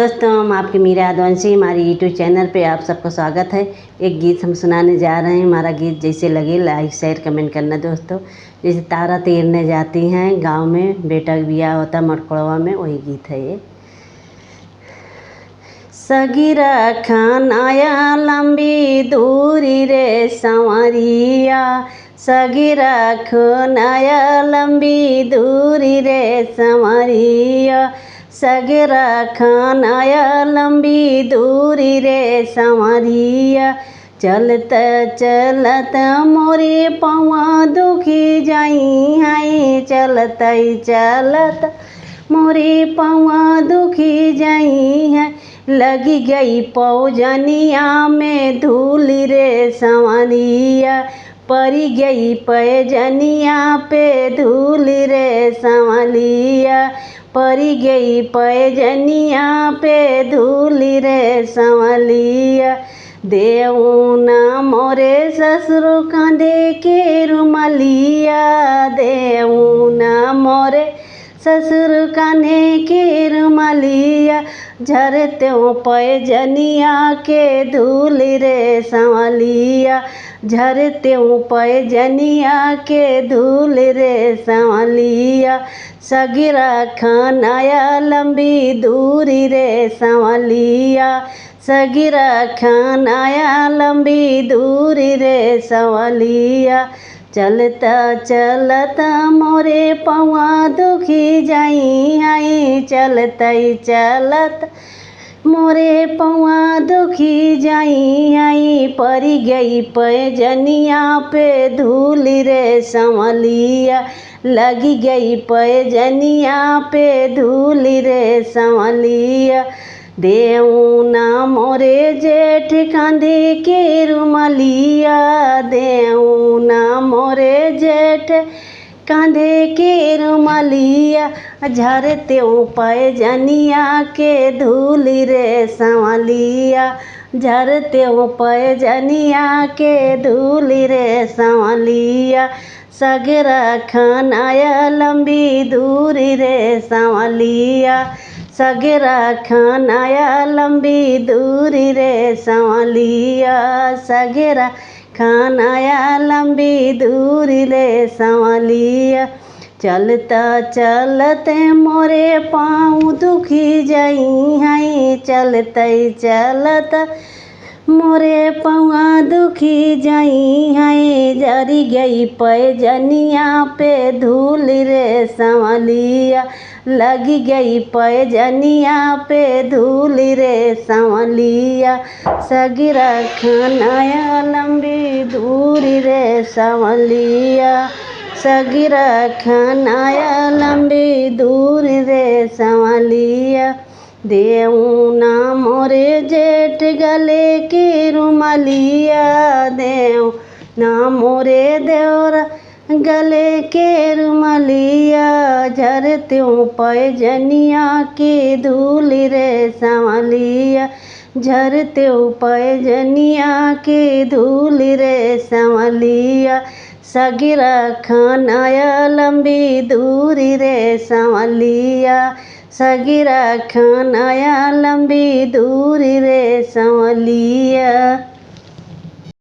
दोस्तों, हम आपके मीरा यादवंशी हमारी यूट्यूब चैनल पे आप सबको स्वागत है। एक गीत हम सुनाने जा रहे हैं। हमारा गीत जैसे लगे लाइक शेयर कमेंट करना दोस्तों। जैसे तारा तैरने जाती हैं गांव में, बेटा का बियाह होता मटकोड़वा में, वही गीत है ये। सगीरा खान आया लंबी दूरी रे संवरिया, सगीरा खान आया लंबी दूरी रे संवरिया, सगीरा खान आया लंबी दूरी रे संवरिया। चलत चलत मोरे पौआ दुखी जाई हैं, चलत चलत मोरे पौआ दुखी जाई हैं। लगी गई पौजनिया में धूल रे संवरिया, परी गई पैजनिया पे धूल रे संवरिया, परी गई पैजनिया पे धूल रे संवरिया। देऊना मोरे ससुर कांधे के रुमलिया, देऊना मोरे ससुर कान्हे के रुमलिया। झरते पैजनिया के धूल रे संवरिया, झरते पैजनिया के धूल रे संवरिया। सगीरा खान आया लंबी दूरी रे संवरिया, सगीरा खान आया लंबी दूरी रे संवरिया। चलता चलता मोरे पौआ दुखी जाई हैं, चलता चलत मोरे पौआ दुखी जाई हैं। परी गई पैजनिया पे धूल रे संवरिया, लगी गई पैजनिया पे धूल रे संवरिया। देऊना मोरे जेठ कांधे के रुमलिया, देऊना मोरे जेठ कांधे के रुमलिया। झरते पैजनिया के धूल रे संवरिया, झरते पैजनिया के धूल रे संवरिया। सगीरा खान आया लंबी दूरी रे संवरिया, सगीरा खान आया लंबी दूरी रे संवरिया, सगीरा खान आया लंबी दूरी रे संवरिया। चलता चलते मोरे पाँव दुखी जाई हैं, चलते चलत मोरे पौआ दुखी जाई हैं। जरी गई पैजनिया पे धूल रे संवरिया, लगी गई पैजनिया पे धूल रे संवरिया। सगीरा खान आया लंबी दूरी रे संवरिया, सगीरा खान आया लंबी दूरी रे संवरिया। देऊना मोरे जेठ गले के रुमलिया, देऊना मोरे देवरा गले के रुमलिया। झरते पैजनिया के धूल रे संवरिया, झरते पैजनिया के धूल रे संवरिया। सगीरा खान आया लंबी दूरी रे संवरिया, सगीरा खान आया लंबी दूरी रे संवरिया।